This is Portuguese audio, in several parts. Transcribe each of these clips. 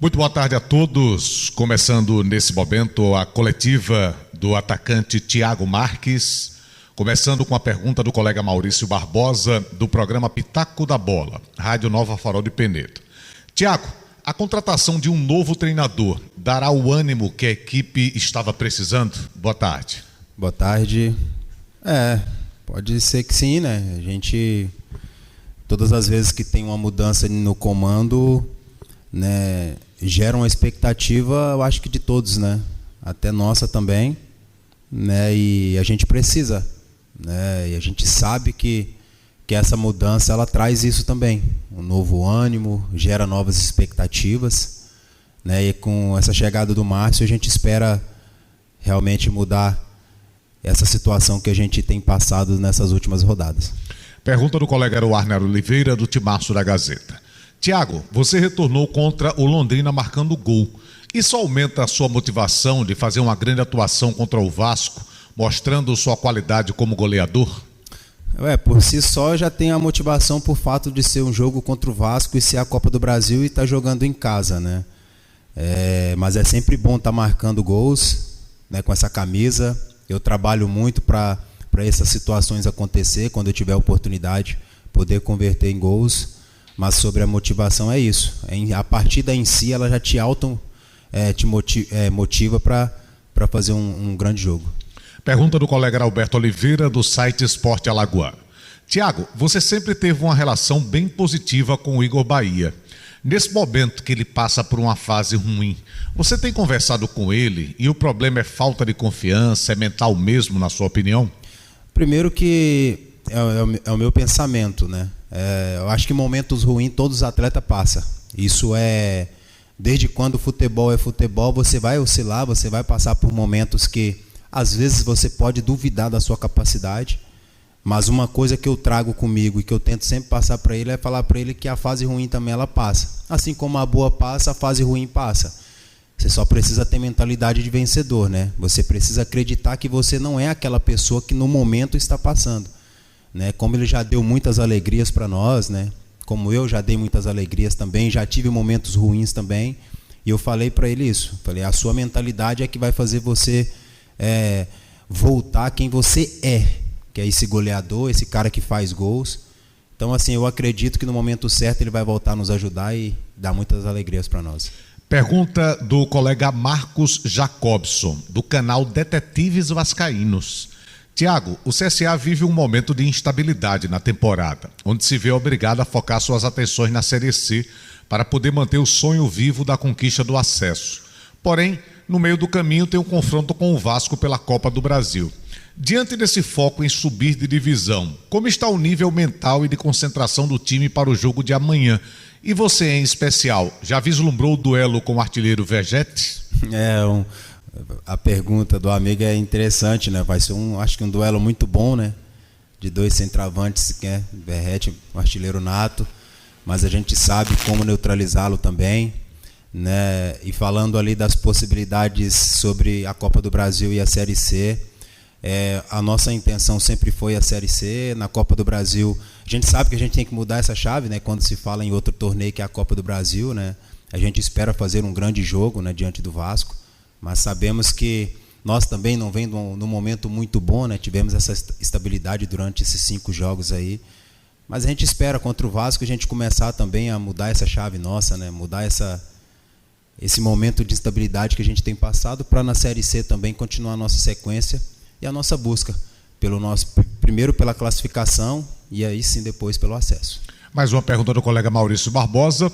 Muito boa tarde a todos. Começando nesse momento a coletiva do atacante Thiago Marques. Começando com a pergunta do colega Maurício Barbosa, do programa Pitaco da Bola, Rádio Nova Farol de Penedo. Thiago, a contratação de um novo treinador dará o ânimo que a equipe estava precisando? Boa tarde. Boa tarde. Pode ser que sim, né? A gente, todas as vezes que tem uma mudança no comando, né, gera uma expectativa, eu acho que de todos, né? Até nossa também, né? E a gente precisa, né? E a gente sabe que essa mudança, ela traz isso também, um novo ânimo, gera novas expectativas, né? E com essa chegada do Márcio, a gente espera realmente mudar essa situação que a gente tem passado nessas últimas rodadas. Pergunta do colega Warner Oliveira, do Timarço da Gazeta. Thiago, você retornou contra o Londrina marcando gol. Isso aumenta a sua motivação de fazer uma grande atuação contra o Vasco, mostrando sua qualidade como goleador? Por si só já tem a motivação por fato de ser um jogo contra o Vasco e ser a Copa do Brasil e estar jogando em casa, né? Mas é sempre bom estar marcando gols, né, com essa camisa. Eu trabalho muito para essas situações acontecer, quando eu tiver a oportunidade, poder converter em gols. Mas sobre a motivação é isso. A partida em si, ela já te motiva para fazer um grande jogo. Pergunta do colega Alberto Oliveira, do site Esporte Alagoano. Thiago, você sempre teve uma relação bem positiva com o Igor Bahia. Nesse momento que ele passa por uma fase ruim, você tem conversado com ele e o problema é falta de confiança, é mental mesmo, na sua opinião? Primeiro que é o meu pensamento, né? Eu acho que momentos ruins todos os atletas passam. Isso é, desde quando futebol é futebol, você vai oscilar, você vai passar por momentos que às vezes você pode duvidar da sua capacidade, mas uma coisa que eu trago comigo e que eu tento sempre passar para ele é falar para ele que a fase ruim também ela passa. Assim como a boa passa, a fase ruim passa. Você só precisa ter mentalidade de vencedor, né? Você precisa acreditar que você não é aquela pessoa que no momento está passando, né? Como ele já deu muitas alegrias para nós, né? Como eu já dei muitas alegrias também, já tive momentos ruins também, e eu falei para ele isso. Falei, a sua mentalidade é que vai fazer você voltar quem você é, que é esse goleador, esse cara que faz gols. Então, assim, eu acredito que no momento certo ele vai voltar a nos ajudar e dar muitas alegrias para nós. Pergunta do colega Marcos Jacobson, do canal Detetives Vascaínos. Thiago, o CSA vive um momento de instabilidade na temporada, onde se vê obrigado a focar suas atenções na Série C para poder manter o sonho vivo da conquista do acesso. Porém, no meio do caminho tem um confronto com o Vasco pela Copa do Brasil. Diante desse foco em subir de divisão, como está o nível mental e de concentração do time para o jogo de amanhã? E você, em especial, já vislumbrou o duelo com o artilheiro Vegete? A pergunta do amigo é interessante, né? Vai ser acho que um duelo muito bom, né? De dois centroavantes, que é Verrete, um artilheiro nato, mas a gente sabe como neutralizá-lo também, né? E falando ali das possibilidades sobre a Copa do Brasil e a Série C, a nossa intenção sempre foi a Série C. Na Copa do Brasil, a gente sabe que a gente tem que mudar essa chave, né? Quando se fala em outro torneio que é a Copa do Brasil, né? A gente espera fazer um grande jogo, né, diante do Vasco, mas sabemos que nós também não vem num momento muito bom, né? Tivemos essa estabilidade durante esses 5 jogos aí, mas a gente espera contra o Vasco a gente começar também a mudar essa chave nossa, né? Mudar esse momento de estabilidade que a gente tem passado, para na Série C também continuar a nossa sequência e a nossa busca primeiro pela classificação e aí sim depois pelo acesso. Mais uma pergunta do colega Maurício Barbosa.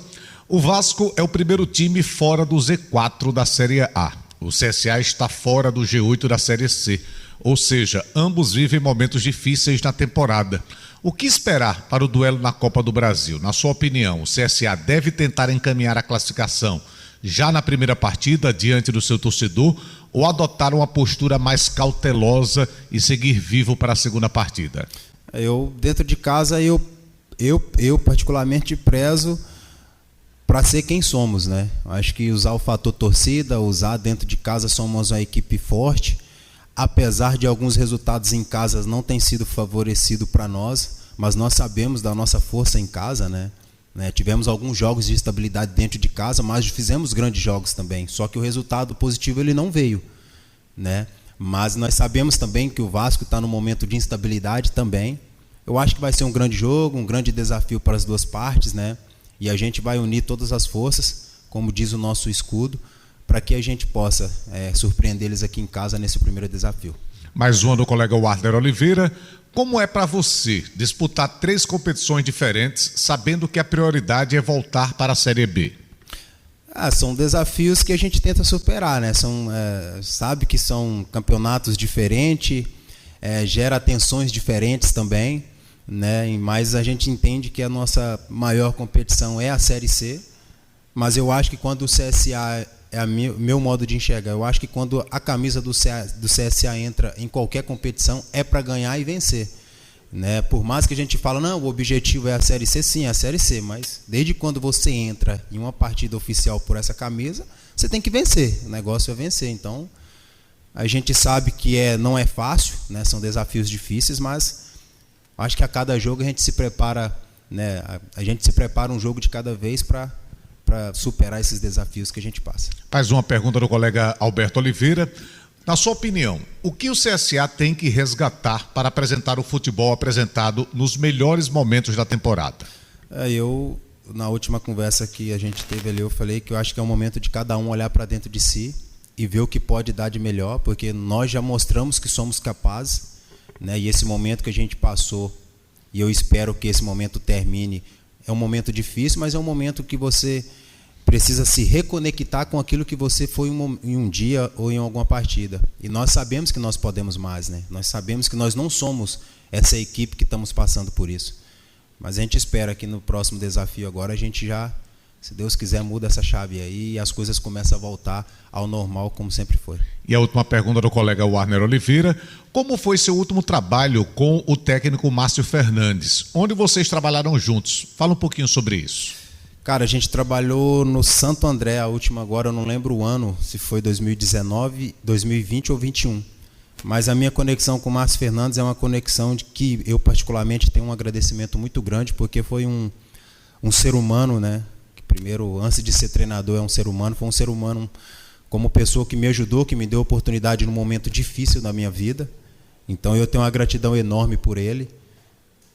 O Vasco é o primeiro time fora do Z4 da Série A. O CSA está fora do G8 da Série C. Ou seja, ambos vivem momentos difíceis na temporada. O que esperar para o duelo na Copa do Brasil? Na sua opinião, o CSA deve tentar encaminhar a classificação já na primeira partida, diante do seu torcedor, ou adotar uma postura mais cautelosa e seguir vivo para a segunda partida? Dentro de casa, eu particularmente prezo para ser quem somos, né? Acho que usar o fator torcida, usar dentro de casa, somos uma equipe forte, apesar de alguns resultados em casa não terem sido favorecidos para nós, mas nós sabemos da nossa força em casa, né? né? Tivemos alguns jogos de estabilidade dentro de casa, mas fizemos grandes jogos também. Só que o resultado positivo ele não veio, né? Mas nós sabemos também que o Vasco está num momento de instabilidade também. Eu acho que vai ser um grande jogo, um grande desafio para as duas partes, né? E a gente vai unir todas as forças, como diz o nosso escudo, para que a gente possa surpreender eles aqui em casa nesse primeiro desafio. Mais uma do colega Warner Oliveira. Como é para você disputar 3 competições diferentes, sabendo que a prioridade é voltar para a Série B? São desafios que a gente tenta superar, né? Sabe que são campeonatos diferentes, gera tensões diferentes também, né? Mas a gente entende que a nossa maior competição é a Série C, mas eu acho que quando o CSA, meu modo de enxergar, eu acho que quando a camisa do CSA entra em qualquer competição é para ganhar e vencer, né? Por mais que a gente fala, não, o objetivo é a Série C, sim, é a Série C, mas desde quando você entra em uma partida oficial por essa camisa, você tem que vencer, o negócio é vencer. Então, a gente sabe que não é fácil, né? São desafios difíceis, mas acho que a cada jogo a gente se prepara, né? A gente se prepara um jogo de cada vez para superar esses desafios que a gente passa. Mais uma pergunta do colega Alberto Oliveira. Na sua opinião, o que o CSA tem que resgatar para apresentar o futebol apresentado nos melhores momentos da temporada? Na última conversa que a gente teve ali, eu falei que eu acho que é o momento de cada um olhar para dentro de si e ver o que pode dar de melhor, porque nós já mostramos que somos capazes, né? E esse momento que a gente passou, e eu espero que esse momento termine, é um momento difícil, mas é um momento que você precisa se reconectar com aquilo que você foi em um dia ou em alguma partida. E nós sabemos que nós podemos mais, né? Nós sabemos que nós não somos essa equipe que estamos passando por isso. Mas a gente espera que no próximo desafio agora a gente já, se Deus quiser, muda essa chave aí e as coisas começam a voltar ao normal como sempre foi. E a última pergunta do colega Warner Oliveira. Como foi seu último trabalho com o técnico Márcio Fernandes? Onde vocês trabalharam juntos? Fala um pouquinho sobre isso. Cara, a gente trabalhou no Santo André, a última agora, eu não lembro o ano, se foi 2019, 2020 ou 2021. Mas a minha conexão com o Márcio Fernandes é uma conexão de que eu particularmente tenho um agradecimento muito grande, porque foi um ser humano, né? Que primeiro, antes de ser treinador, é um ser humano, foi um ser humano como pessoa que me ajudou, que me deu oportunidade num momento difícil da minha vida. Então eu tenho uma gratidão enorme por ele.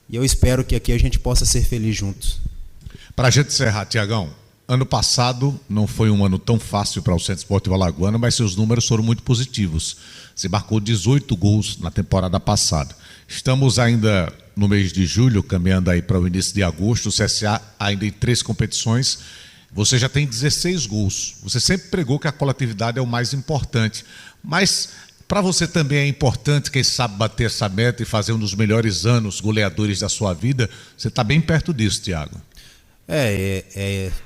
E eu espero que aqui a gente possa ser feliz juntos. Para a gente encerrar, Tiagão, ano passado não foi um ano tão fácil para o Centro Esportivo Alagoano, mas seus números foram muito positivos. Você marcou 18 gols na temporada passada. Estamos ainda no mês de julho, caminhando aí para o início de agosto, o CSA ainda em 3 competições. Você já tem 16 gols. Você sempre pregou que a coletividade é o mais importante. Mas para você também é importante, quem sabe, bater essa meta e fazer um dos melhores anos goleadores da sua vida. Você está bem perto disso, Tiago.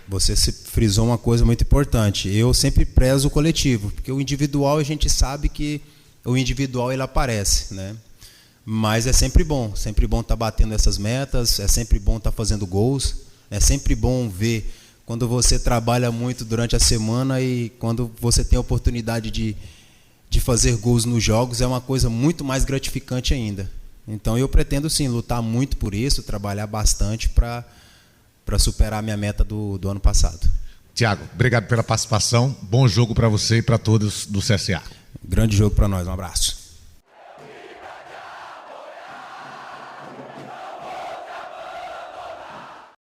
Você se frisou uma coisa muito importante. Eu sempre prezo o coletivo, porque o individual a gente sabe que o individual ele aparece, né? Mas é sempre bom estar batendo essas metas, é sempre bom estar fazendo gols, é sempre bom ver quando você trabalha muito durante a semana e quando você tem a oportunidade de fazer gols nos jogos, é uma coisa muito mais gratificante ainda. Então eu pretendo sim lutar muito por isso, trabalhar bastante para superar a minha meta do ano passado. Tiago, obrigado pela participação. Bom jogo para você e para todos do CSA. Grande jogo para nós. Um abraço.